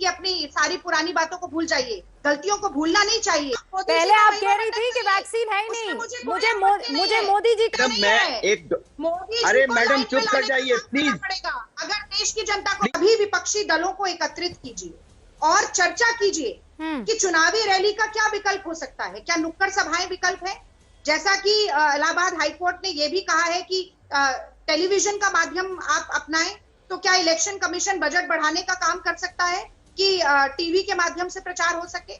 कि अपनी सारी पुरानी बातों को भूल जाइए, गलतियों को भूलना नहीं चाहिए। पहले आप कह रही थी कि वैक्सीन है ही नहीं, मुझे मोदी जी का मोदी अरे मैडम चुप कर जाइए प्लीज। अगर देश की जनता को अभी विपक्षी दलों को एकत्रित कीजिए और चर्चा कीजिए कि चुनावी रैली का क्या विकल्प हो सकता है। क्या नुक्कड़ सभाएं विकल्प है? जैसा कि इलाहाबाद हाईकोर्ट ने यह भी कहा है कि टेलीविजन का माध्यम आप अपनाएं, तो क्या इलेक्शन कमीशन बजट बढ़ाने का काम कर सकता है कि टीवी के माध्यम से प्रचार हो सके?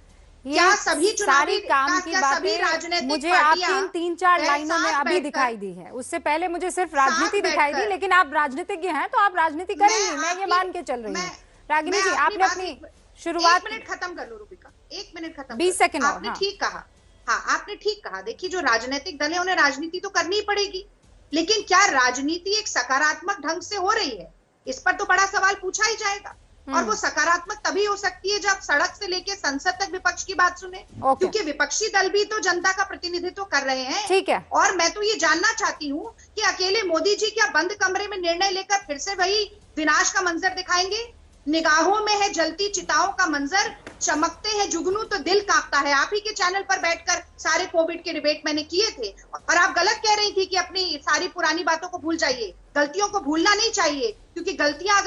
क्या सभी सारी काम की बातें मुझे आप तीन चार लाइनों में अभी दिखाई दी है, उससे पहले मुझे सिर्फ राजनीति दिखाई दी। लेकिन आप राजनीतिज्ञ हैं तो आप राजनीति करेंगी, मैं ये मान के चल रही हूँ। रागिनी जी, आपने अपनी शुरुआत, 1 मिनट खत्म कर लो रूबिका, 1 मिनट खत्म, 20 सेकंड। आपने ठीक कहा, हाँ आपने ठीक कहा। देखिए जो राजनीतिक दल है उन्हें राजनीति तो करनी ही पड़ेगी, लेकिन क्या राजनीति एक सकारात्मक ढंग से हो रही है? इस पर तो बड़ा सवाल पूछा ही जाएगा। और वो सकारात्मक तभी हो सकती है जब सड़क से लेके संसद तक विपक्ष की बात सुने, क्योंकि विपक्षी दल भी तो जनता का प्रतिनिधित्व कर रहे हैं। ठीक है। और मैं तो ये जानना चाहती हूँ कि अकेले मोदी जी क्या बंद कमरे में निर्णय लेकर फिर से वही विनाश का मंजर दिखाएंगे? निगाहों में है जलती चिताओं का मंजर, चमकते हैं जुगनू तो दिल कांपता है। आप ही के चैनल पर बैठकर सारे कोविड के डिबेट मैंने किए थे और आप गलत कह रही थी कि अपनी सारी पुरानी बातों को भूल जाइए, गलतियों को भूलना नहीं चाहिए, क्योंकि गलतियां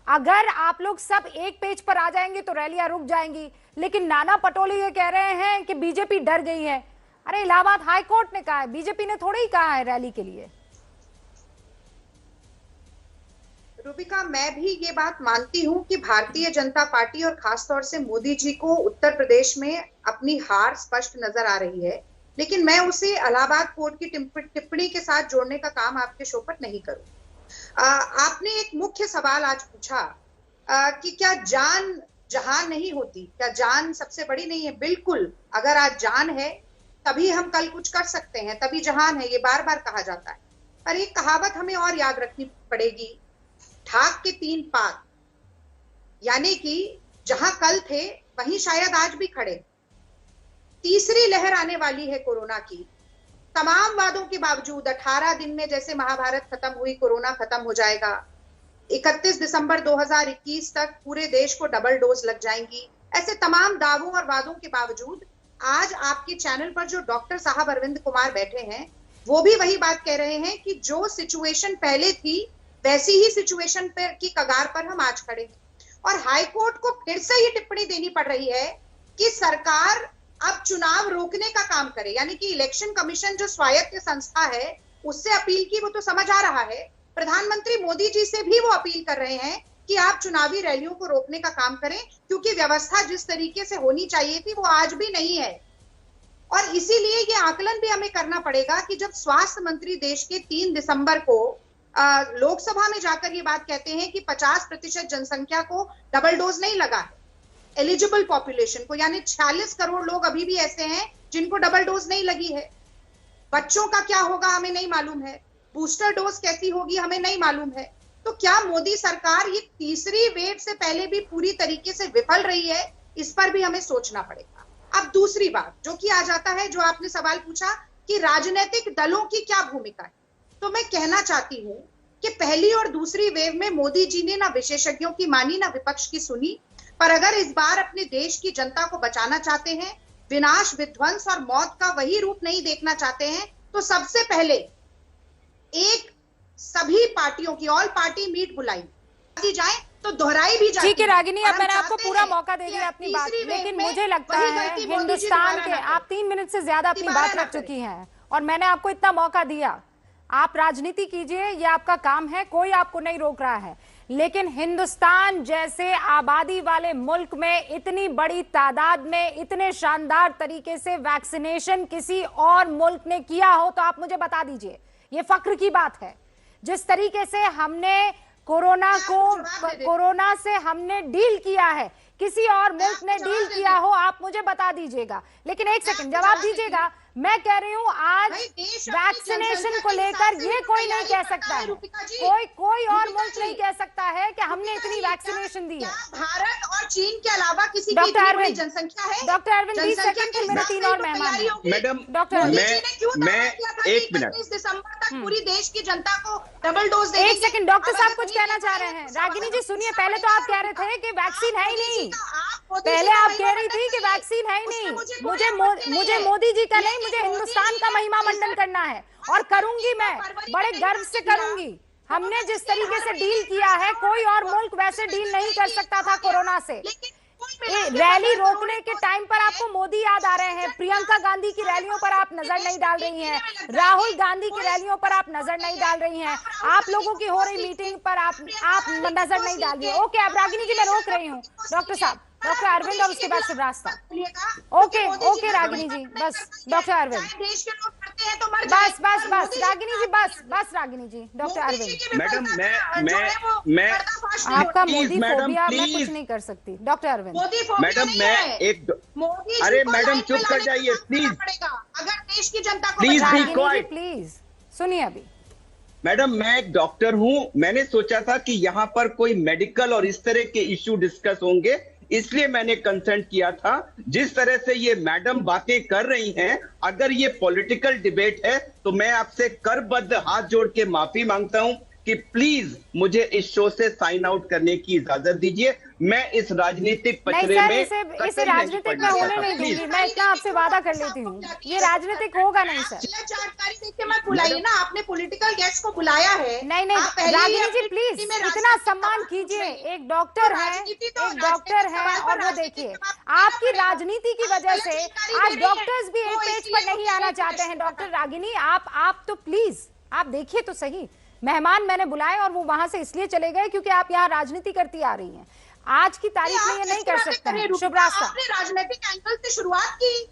अगर आप लोग सब एक पेज पर आ जाएंगे तो रैलियां रुक जाएंगी। लेकिन नाना पटोले ये कह रहे हैं कि बीजेपी डर गई है। अरे इलाहाबाद हाईकोर्ट ने कहा है, बीजेपी ने थोड़ी ही कहा है रैली के लिए। रूबिका, मैं भी ये बात मानती हूं कि भारतीय जनता पार्टी और खासतौर से मोदी जी को उत्तर प्रदेश में अपनी हार स्पष्ट नजर आ रही है, लेकिन मैं उसे इलाहाबाद कोर्ट की टिप्पणी के साथ जोड़ने का काम आपके शो पर नहीं करूं। आपने एक मुख्य सवाल आज पूछा कि क्या जान जहान नहीं होती, क्या जान सबसे बड़ी नहीं है? बिल्कुल, अगर आज जान है तभी हम कल कुछ कर सकते हैं, तभी जहान है, ये बार बार कहा जाता है। पर एक कहावत हमें और याद रखनी पड़ेगी, ढाक के 3 पात, यानी कि जहां कल थे वहीं शायद आज भी खड़े। तीसरी लहर आने वाली है कोरोना की। तमाम वादों के बावजूद 18 दिन में जैसे महाभारत खत्म हुई, कोरोना खत्म हो जाएगा। 31 दिसंबर 2021 तक पूरे देश को डबल डोज लग जाएंगी। ऐसे तमाम दावों और वादों के बावजूद आज आपके चैनल पर जो डॉक्टर साहब अरविंद कुमार बैठे हैं, वो भी वही बात कह रहे हैं कि जो सिचुएशन पहले थी वैसी ही सिचुएशन पर की कगार पर हम आज खड़े हैं। और हाईकोर्ट को फिर से ये टिप्पणी देनी पड़ रही है कि सरकार अब चुनाव रोकने का काम करे, यानी कि इलेक्शन कमीशन जो स्वायत्त संस्था है उससे अपील की, वो तो समझ आ रहा है। प्रधानमंत्री मोदी जी से भी वो अपील कर रहे हैं कि आप चुनावी रैलियों को रोकने का काम करें, क्योंकि व्यवस्था जिस तरीके से होनी चाहिए थी वो आज भी नहीं है। और इसीलिए ये आकलन भी हमें करना पड़ेगा कि जब स्वास्थ्य मंत्री देश के 3 दिसंबर को लोकसभा में जाकर ये बात कहते हैं कि 50% जनसंख्या को डबल डोज नहीं लगा है, एलिजिबल पॉपुलेशन को, यानी 46 करोड़ लोग अभी भी ऐसे हैं जिनको डबल डोज नहीं लगी है। बच्चों का क्या होगा हमें नहीं मालूम है, बूस्टर डोज कैसी होगी हमें नहीं मालूम है। तो क्या मोदी सरकार ये तीसरी वेव से पहले भी पूरी तरीके से विफल रही है? इस पर भी हमें सोचना पड़ेगा। अब दूसरी बात जो कि आ जाता है, जो आपने सवाल पूछा कि राजनीतिक दलों की क्या भूमिका है, तो मैं कहना चाहती हूं कि पहली और दूसरी वेव में मोदी जी ने ना विशेषज्ञों की मानी ना विपक्ष की सुनी। पर अगर इस बार अपने देश की जनता को बचाना चाहते हैं, विनाश, विध्वंस और मौत का वही रूप नहीं देखना चाहते हैं, तो सबसे पहले एक सभी पार्टियों की ऑल पार्टी मीट बुलाई जाए तो दोहराई भी जाती है। ठीक है रागिनी, अब मैंने आपको पूरा मौका दे दिया अपनी बात, लेकिन मुझे लगता है हिंदुस्तान के आप 3 मिनट से ज्यादा अपनी बात रख चुकी हैं और मैंने आपको इतना मौका दिया। आप राजनीति कीजिए, ये आपका काम है, कोई आपको नहीं रोक रहा है। लेकिन हिंदुस्तान जैसे आबादी वाले मुल्क में इतनी बड़ी तादाद में इतने शानदार तरीके से वैक्सीनेशन किसी और मुल्क ने किया हो तो आप मुझे बता दीजिए। ये फक्र की बात है। जिस तरीके से हमने कोरोना से हमने डील किया है, किसी और मुल्क ने डील किया हो, आप मुझे बता दीजिएगा। लेकिन एक सेकंड जवाब दीजिएगा, मैं कह रही हूँ आज वैक्सीनेशन को लेकर ये कोई नहीं कह सकता है, कोई और मुल्क नहीं कह सकता है कि हमने इतनी वैक्सीनेशन दी है। भारत और चीन के अलावा किसी की डॉक्टर बड़ी जनसंख्या है? डॉक्टर अरविंद 20 सेकंड, फिर मेरे 3 और मेहमान हैं। मैडम डॉक्टर मैं 1 मिनट, 31 दिसंबर तक पूरी देश की जनता को डबल डोज देंगे। 1 सेकंड, डॉक्टर साहब कुछ कहना चाह रहे हैं। रागिनी जी सुनिए, पहले तो आप कह रहे थे कि वैक्सीन है ही नहीं, पहले आप कह रही थी कि वैक्सीन है ही नहीं। मुझे मोदी जी का नहीं, मुझे हिंदुस्तान का महिमा मंडन करना है और करूंगी, मैं बड़े गर्व से करूंगी। हमने जिस तरीके से डील किया है, कोई और मुल्क वैसे डील नहीं कर सकता था कोरोना से। रैली रोकने के टाइम पर आपको मोदी याद आ रहे हैं, प्रियंका गांधी की रैलियों पर आप नजर नहीं डाल रही हैं, राहुल गांधी की रैलियों पर आप नजर नहीं डाल रही हैं, आप लोगों की हो रही मीटिंग पर आप नजर नहीं डाल रही है। ओके, अब रागिनी जी मैं रोक रही हूँ। डॉक्टर साहब, डॉक्टर अरविंद और उसके बाद शुभरास्ता। ओके रागिनी जी, बस डॉक्टर अरविंद, बस रागिनी जी, बस रागिनी जी, डॉक्टर अरविंद। मैडम मैं आपका मोदी फोबिया मैं कुछ नहीं कर सकती। डॉक्टर अरविंद, मैडम मैं एक, अरे मैडम चुप कर जाइए प्लीज, अगर देश की जनता को प्लीज बी जी क्वाइट। प्लीज सुनिए। अभी मैडम मैं एक डॉक्टर हूं, मैंने सोचा था कि यहाँ पर कोई मेडिकल और इस तरह के इश्यू डिस्कस होंगे, इसलिए मैंने कंसर्न किया था। जिस तरह से ये मैडम बातें कर रही हैं, अगर ये पॉलिटिकल डिबेट है तो मैं आपसे करबद्ध हाथ जोड़ के माफी मांगता हूं कि प्लीज मुझे इस शो से साइन आउट करने की इजाजत दीजिए। मैं इस राजनीतिक पचड़े में इसे राजनीतिक में होने नहीं दूंगी, मैं इतना आपसे वादा कर लेती हूँ, ये राजनीतिक होगा नहीं सर। जानकारी देके मत बुलाइए ना, आपने पॉलिटिकल गेस्ट को बुलाया है। नहीं रागिनी जी प्लीज इतना सम्मान कीजिए, एक डॉक्टर है और वो देखिए आपकी राजनीति की वजह से आज डॉक्टर्स भी एक पेज पर नहीं आना चाहते हैं। डॉक्टर रागिनी आप तो प्लीज आप देखिए तो सही, मेहमान मैंने बुलाए और वो वहां से इसलिए चले गए क्योंकि आप यहाँ राजनीति करती आ रही हैं। आज की तारीख में ये नहीं कर सकते हैं। शुभरास्ता, आपने राजनीतिक एंगल से शुरुआत की,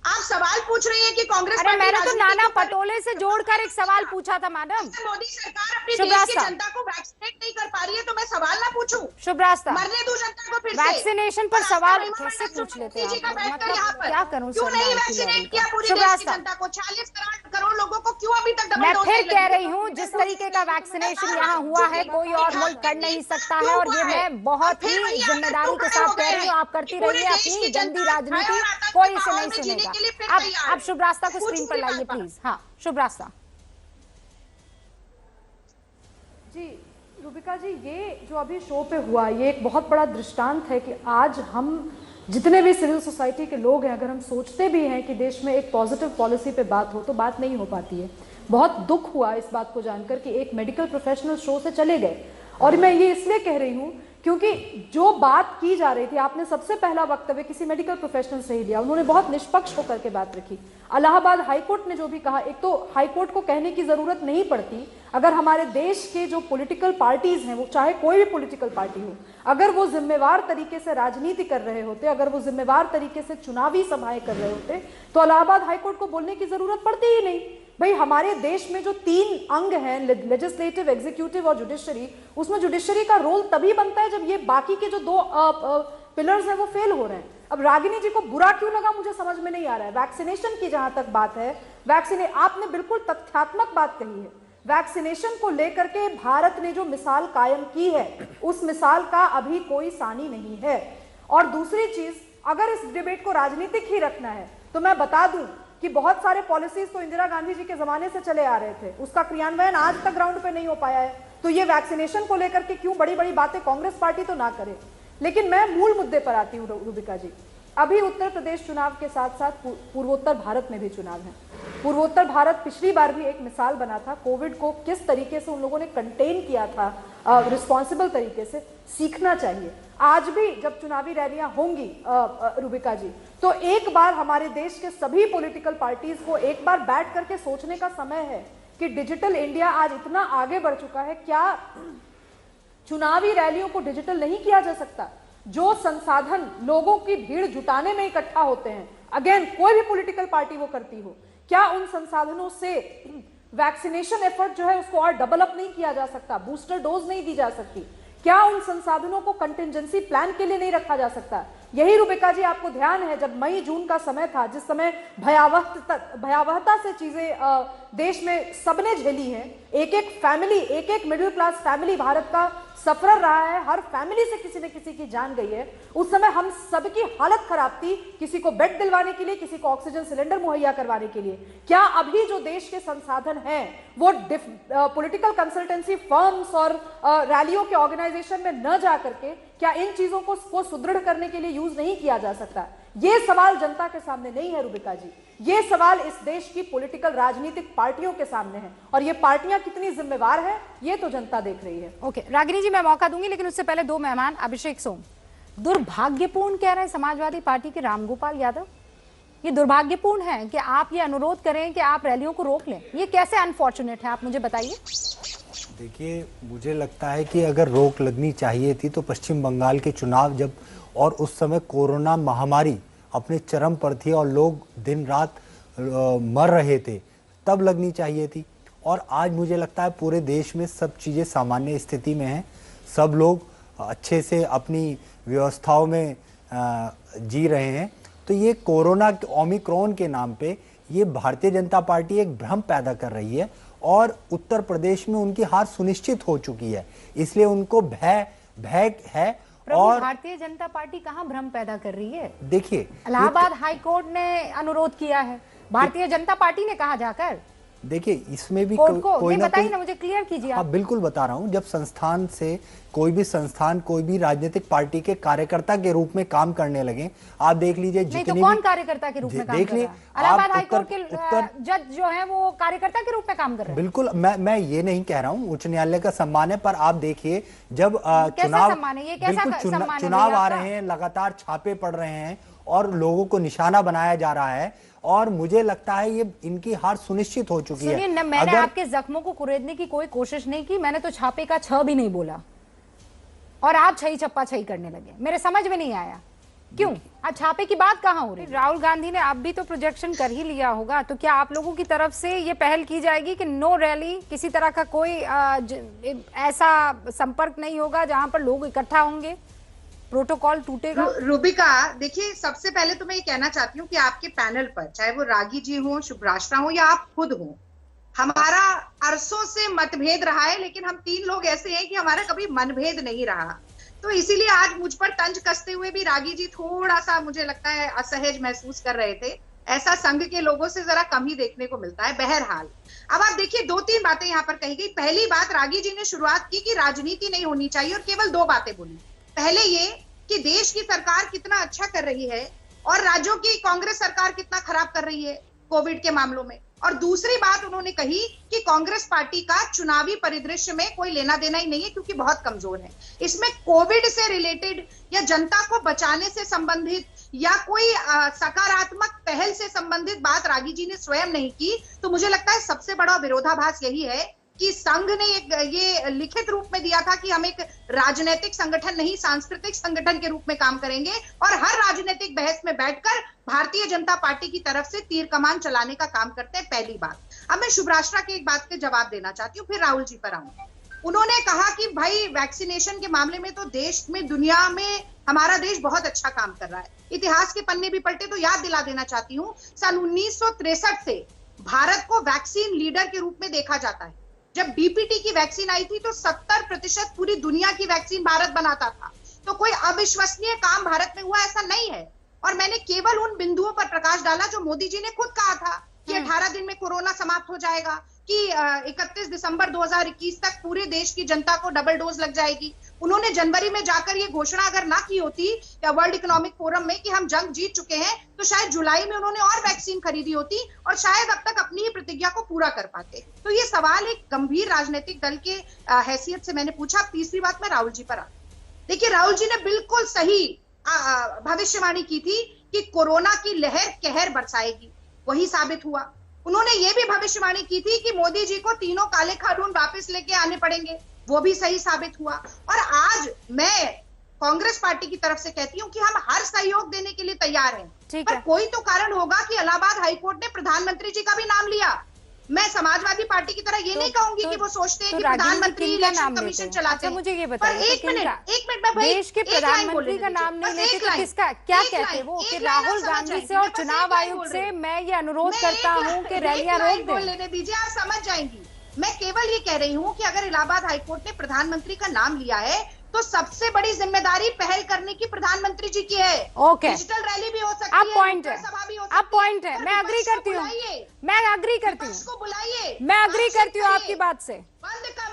आप सवाल पूछ रही हैं कि कांग्रेस अरे मैंने तो नाना पटोले से जोड़कर एक सवाल पूछा था मैडम। मोदी सरकार अपनी देश की जनता को वैक्सीनेट नहीं कर पा रही है तो मैं सवाल ना पूछूं? शुभरास्ता, मरने दो जनता को फिर से। वैक्सीनेशन पर सवाल कैसे पूछ लेते हैं आप? मतलब क्या करूं क्यों नहीं वैक्सीनेट किया पूरी देश की जनता को? 40 करोड़ लोगों को क्यों अभी तक मैं फिर कह रही हूँ, जिस तरीके का वैक्सीनेशन यहाँ हुआ है कोई और मुल्क कर नहीं सकता है, और ये मैं बहुत ही जिम्मेदारी के साथ कह रही हूँ। आप करती रहिए अपनी गंदी राजनीति, कोई इसे नहीं सुनेगा। अब शुभ रास्ता को स्क्रीन पर लाइए प्लीज। हाँ शुभ रास्ता जी। रूबिका जी, ये जो अभी शो पे हुआ ये एक बहुत बड़ा दृष्टांत है कि आज हम जितने भी सिविल सोसाइटी के लोग हैं, अगर हम सोचते भी हैं कि देश में एक पॉजिटिव पॉलिसी पे बात हो तो बात नहीं हो पाती है। बहुत दुख हुआ इस बात को जानकर कि एक मेडिकल प्रोफेशनल शो से चले गए, और मैं ये इसलिए कह रही हूँ क्योंकि जो बात की जा रही थी, आपने सबसे पहला वक्तव्य किसी मेडिकल प्रोफेशनल से ही लिया, उन्होंने बहुत निष्पक्ष होकर के बात रखी। इलाहाबाद हाईकोर्ट ने जो भी कहा, एक तो हाईकोर्ट को कहने की जरूरत नहीं पड़ती, अगर हमारे देश के जो पॉलिटिकल पार्टीज हैं, वो चाहे कोई भी पॉलिटिकल पार्टी हो, अगर वो जिम्मेवार तरीके से राजनीति कर रहे होते, अगर वो जिम्मेवार तरीके से चुनावी सभाएं कर रहे होते, तो इलाहाबाद हाईकोर्ट को बोलने की जरूरत पड़ती ही नहीं। भाई हमारे देश में जो 3 अंग हैं, लेजिस्लेटिव, एग्जीक्यूटिव और जुडिशरी, उसमें जुडिशरी का रोल तभी बनता है जब ये बाकी के जो 2 पिलर्स हैं वो फेल हो रहे हैं। अब रागिनी जी को बुरा क्यों लगा मुझे समझ में नहीं आ रहा है। वैक्सीनेशन की जहां तक बात है, आपने बिल्कुल तथ्यात्मक बात कही है। वैक्सीनेशन को लेकर के भारत ने जो मिसाल कायम की है, उस मिसाल का अभी कोई सानी नहीं है। और दूसरी चीज, अगर इस डिबेट को राजनीतिक ही रखना है तो मैं बता दूं कि बहुत सारे पॉलिसीज तो इंदिरा गांधी जी के जमाने से चले आ रहे थे, उसका क्रियान्वयन आज तक ग्राउंड पे नहीं हो पाया है। तो ये वैक्सीनेशन को लेकर के क्यों बड़ी बड़ी बातें कांग्रेस पार्टी तो ना करे। लेकिन मैं मूल मुद्दे पर आती हूँ रूबिका जी। अभी उत्तर प्रदेश चुनाव के साथ साथ पूर्वोत्तर भारत में भी चुनाव है। पूर्वोत्तर भारत पिछली बार भी एक मिसाल बना था, कोविड को किस तरीके से उन लोगों ने कंटेन किया था रिस्पॉन्सिबल तरीके से, सीखना चाहिए। आज भी जब चुनावी रैलियां होंगी रूबिका जी, तो एक बार हमारे देश के सभी पॉलिटिकल पार्टीज को एक बार बैठ करके सोचने का समय है कि डिजिटल इंडिया आज इतना आगे बढ़ चुका है, क्या चुनावी रैलियों को डिजिटल नहीं किया जा सकता? जो संसाधन लोगों की भीड़ जुटाने में इकट्ठा होते हैं, अगेन कोई भी पॉलिटिकल पार्टी वो करती हो, क्या उन संसाधनों से वैक्सीनेशन एफर्ट जो है उसको और डेवलप नहीं किया जा सकता? बूस्टर डोज नहीं दी जा सकती? क्या उन संसाधनों को कंटिजेंसी प्लान के लिए नहीं रखा जा सकता? यही रूबिका जी आपको ध्यान है जब मई जून का समय था, जिस समय भयावहता से चीजें देश में सबने झेली है, एक एक फैमिली, एक एक मिडिल क्लास फैमिली भारत का सफर रहा है, हर फैमिली से किसी न किसी की जान गई है। उस समय हम सबकी हालत खराब थी, किसी को बेड दिलवाने के लिए, किसी को ऑक्सीजन सिलेंडर मुहैया करवाने के लिए। क्या अभी जो देश के संसाधन हैं वो पॉलिटिकल कंसल्टेंसी फर्म्स और रैलियों के ऑर्गेनाइजेशन में न जा करके क्या इन चीजों को सुदृढ़ करने के लिए यूज नहीं किया जा सकता? ये सवाल जनता के सामने नहीं है रूबिका जी, ये सवाल इस देश की पॉलिटिकल राजनीतिक पार्टियों के सामने है, और ये पार्टियां कितनी जिम्मेवार है ये तो जनता देख रही है। ओके रागिनी जी, मैं मौका दूंगी, लेकिन उससे पहले दो मेहमान। अभिषेक सोम, दुर्भाग्यपूर्ण कह रहे हैं समाजवादी पार्टी के रामगोपाल यादव, ये दुर्भाग्यपूर्ण है कि आप ये अनुरोध करें कि आप रैलियों को रोक लें, ये कैसे अनफॉर्चुनेट है, आप मुझे बताइए। देखिए, मुझे लगता है कि अगर रोक लगनी चाहिए थी तो पश्चिम बंगाल के चुनाव जब, और उस समय कोरोना महामारी अपने चरम पर थी और लोग दिन रात मर रहे थे, तब लगनी चाहिए थी। और आज मुझे लगता है पूरे देश में सब चीज़ें सामान्य स्थिति में हैं, सब लोग अच्छे से अपनी व्यवस्थाओं में जी रहे हैं। तो ये कोरोना ओमिक्रॉन के नाम पे ये भारतीय जनता पार्टी एक भ्रम पैदा कर रही है, और उत्तर प्रदेश में उनकी हार सुनिश्चित हो चुकी है, इसलिए उनको भय है। और भारतीय जनता पार्टी कहां भ्रम पैदा कर रही है? देखिए, इलाहाबाद हाईकोर्ट ने अनुरोध किया है, भारतीय जनता पार्टी ने कहा जाकर। देखिए, इसमें भी कोई ना बताइए ना, मुझे क्लियर कीजिए। हाँ, बिल्कुल बता रहा हूँ। जब संस्थान से कोई भी संस्थान, कोई भी राजनीतिक पार्टी के कार्यकर्ता के रूप में काम करने लगे, आप देख लीजिए जितने कौन कार्यकर्ता के रूप में काम कर रहा है? इलाहाबाद हाईकोर्ट के जज जो है वो कार्यकर्ता के रूप में काम कर रहे हैं। बिल्कुल, मैं ये नहीं कह रहा हूँ, उच्च न्यायालय का सम्मान है, पर आप देखिए जब चुनाव आ रहे हैं, लगातार छापे पड़ रहे हैं और लोगों को निशाना बनाया जा रहा है, और मुझे लगता है ये इनकी हार सुनिश्चित हो चुकी है। मैंने आपके जख्मों को कुरेदने की कोई कोशिश नहीं की, मैंने तो छापे का छ भी नहीं बोला, और आप छई चप्पा छई करने लगे, मेरे समझ में नहीं आया क्यों? आज छापे की बात कहाँ हो रही? राहुल गांधी ने अब भी तो प्रोजेक्शन कर ही लिया होगा, तो क्या आप लोगों की तरफ से ये पहल की जाएगी कि नो रैली, किसी तरह का कोई ऐसा संपर्क नहीं होगा जहां पर लोग इकट्ठा होंगे, प्रोटोकॉल टूटेगा? रूबिका, देखिए, सबसे पहले तो मैं ये कहना चाहती हूँ कि आपके पैनल पर, चाहे वो रागी जी हो, शुभ्राष्ट्रा हो या आप खुद हो, हमारा अरसों से मतभेद रहा है, लेकिन हम तीन लोग ऐसे हैं कि हमारा कभी मनभेद नहीं रहा। तो इसीलिए आज मुझ पर तंज कसते हुए भी रागी जी थोड़ा सा, मुझे लगता है, असहज महसूस कर रहे थे। ऐसा संघ के लोगों से जरा कम ही देखने को मिलता है। बहरहाल, अब आप देखिए, दो तीन बातें यहाँ पर कही गई। पहली बात, रागी जी ने शुरुआत की कि राजनीति नहीं होनी चाहिए, और केवल दो बातें बोली। पहले ये कि देश की सरकार कितना अच्छा कर रही है और राज्यों की कांग्रेस सरकार कितना खराब कर रही है कोविड के मामलों में। और दूसरी बात उन्होंने कही कि कांग्रेस पार्टी का चुनावी परिदृश्य में कोई लेना देना ही नहीं है, क्योंकि बहुत कमजोर है। इसमें कोविड से रिलेटेड या जनता को बचाने से संबंधित या कोई सकारात्मक पहल से संबंधित बात रागी जी ने स्वयं नहीं की। तो मुझे लगता है सबसे बड़ा विरोधाभास यही है कि संघ ने ये लिखित रूप में दिया था कि हम एक राजनीतिक संगठन नहीं, सांस्कृतिक संगठन के रूप में काम करेंगे, और हर राजनीतिक बहस में बैठकर भारतीय जनता पार्टी की तरफ से तीर कमान चलाने का काम करते हैं। पहली बात। अब मैं शुभ्राष्ट्रा की एक बात के जवाब देना चाहती हूँ, फिर राहुल जी पर आऊंगी। उन्होंने कहा कि भाई वैक्सीनेशन के मामले में तो देश में, दुनिया में हमारा देश बहुत अच्छा काम कर रहा है। इतिहास के पन्ने भी पलटे तो याद दिला देना चाहती हूँ, सन 1963 से भारत को वैक्सीन लीडर के रूप में देखा जाता है। जब बीपीटी की वैक्सीन आई थी तो 70% पूरी दुनिया की वैक्सीन भारत बनाता था। तो कोई अविश्वसनीय काम भारत में हुआ ऐसा नहीं है। और मैंने केवल उन बिंदुओं पर प्रकाश डाला जो मोदी जी ने खुद कहा था कि 18 दिन में कोरोना समाप्त हो जाएगा, कि 31 दिसंबर 2021 तक पूरे देश की जनता को डबल डोज लग जाएगी। उन्होंने जनवरी में जाकर ये घोषणा अगर ना की होती या वर्ल्ड इकोनॉमिक फोरम में कि हम जंग जीत चुके हैं, तो शायद जुलाई में उन्होंने और वैक्सीन खरीदी होती और शायद अब तक अपनी ही प्रतिज्ञा को पूरा कर पाते। तो ये सवाल एक गंभीर राजनीतिक दल के हैसियत से मैंने पूछा। तीसरी बात मैं राहुल जी पर आ, देखिए, राहुल जी ने बिल्कुल सही भविष्यवाणी की थी कि कोरोना की लहर कहर बरसाएगी, वही साबित हुआ। उन्होंने ये भी भविष्यवाणी की थी कि मोदी जी को तीनों काले कानून वापस लेके आने पड़ेंगे, वो भी सही साबित हुआ। और आज मैं कांग्रेस पार्टी की तरफ से कहती हूँ कि हम हर सहयोग देने के लिए तैयार हैं, पर कोई तो कारण होगा कि इलाहाबाद हाईकोर्ट ने प्रधानमंत्री जी का भी नाम लिया। मैं समाजवादी पार्टी की तरह ये नहीं कहूंगी कि वो सोचते हैं कि प्रधानमंत्री इलेक्शन कमीशन चलाते हैं। मुझे ये बताइए, एक मिनट मैं भाई देश के प्रधानमंत्री का नाम नहीं लेते तो किसका क्या कहते हैं वो कि राहुल गांधी से और चुनाव आयोग से मैं ये अनुरोध करता हूँ कि रैलियां रोक दें। लेने दीजिए, आप समझ जाएंगी। मैं केवल ये कह रही हूँ कि अगर इलाहाबाद हाईकोर्ट ने प्रधानमंत्री का नाम लिया है तो सबसे बड़ी जिम्मेदारी पहल करने की प्रधानमंत्री जी की है। ओके, डिजिटल रैली भी हो सकती है, अब पॉइंट है, अब पॉइंट है, मैं अग्री करती हूँ, मैं अग्री करती हूँ, उसको बुलाइए, मैं अग्री करती हूँ आपकी बात से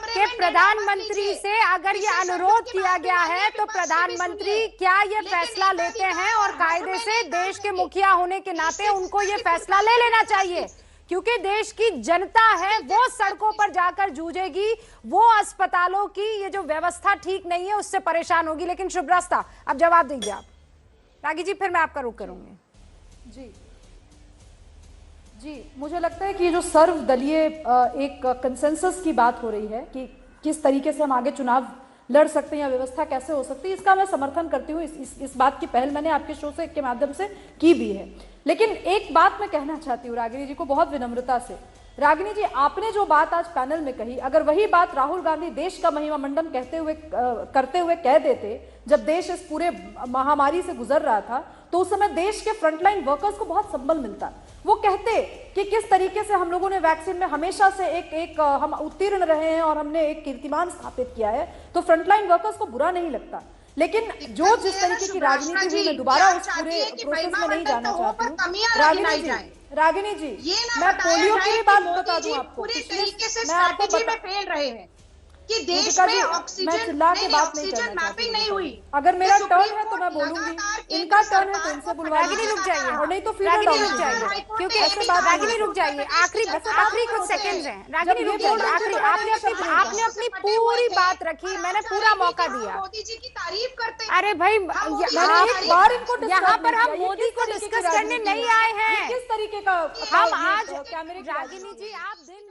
कि प्रधानमंत्री से अगर ये अनुरोध किया गया है तो प्रधानमंत्री क्या ये फैसला लेते हैं और कायदे से देश के मुखिया होने के नाते उनको ये फैसला ले लेना चाहिए, क्योंकि देश की जनता है वो सड़कों पर जाकर जूझेगी, वो अस्पतालों की ये जो व्यवस्था ठीक नहीं है उससे परेशान होगी। लेकिन शुभ्रस्ता, अब जवाब दीजिए आप। रागी जी, फिर मैं आपका रुख करूंगी। जी, मुझे लगता है कि ये जो सर्वदलीय एक कंसेंसस की बात हो रही है कि किस तरीके से हम आगे चुनाव लड़ सकते हैं या व्यवस्था कैसे हो सकती है, इसका मैं समर्थन करती हूँ। इस बात की पहल मैंने आपके शो से के माध्यम से की भी है। लेकिन एक बात मैं कहना चाहती हूँ रागिनी जी को बहुत विनम्रता से। रागिनी जी, आपने जो बात आज पैनल में कही, अगर वही बात राहुल गांधी देश का महिमा मंडन करते हुए कह देते जब देश इस पूरे महामारी से गुजर रहा था, तो उस समय देश के फ्रंटलाइन वर्कर्स को बहुत संबल मिलता। वो कहते कि किस तरीके से हम लोगों ने वैक्सीन में हमेशा से एक हम उत्तीर्ण रहे हैं और हमने एक कीर्तिमान स्थापित किया है, तो फ्रंटलाइन वर्कर्स को बुरा नहीं लगता। लेकिन जो जिस तरीके की राजनीति हुई, मैं दोबारा उस पूरे प्रोसेस में नहीं जाना चाहती हूँ। रागिनी जी, मैं पोलियो की भी बात बता दूं आपको, पूरी तरीके से मैं आपको स्ट्रैटेजी में फेल रहे हैं कि देश में ऑक्सीजन मैपिंग नहीं हुई। अगर मेरा टर्न है तो मैं बोलूंगी, इनका टर्न है तो इनसे बुलवाइए, रुक जाइए, और नहीं तो फिर रुक जाइए, क्योंकि ऐसे बात रागिनी रुक जाइए, आखिरी कुछ सेकंड हैं। रागिनी रुक जाइए, आखिरी आपने अपनी पूरी बात रखी, मैंने पूरा मौका दिया। मोदी जी की तारीफ करते। अरे भाई, यहाँ पर हम मोदी को डिस्कस करने नहीं आए हैं। किस तरीके का हम आज रागिनी जी, आप दिन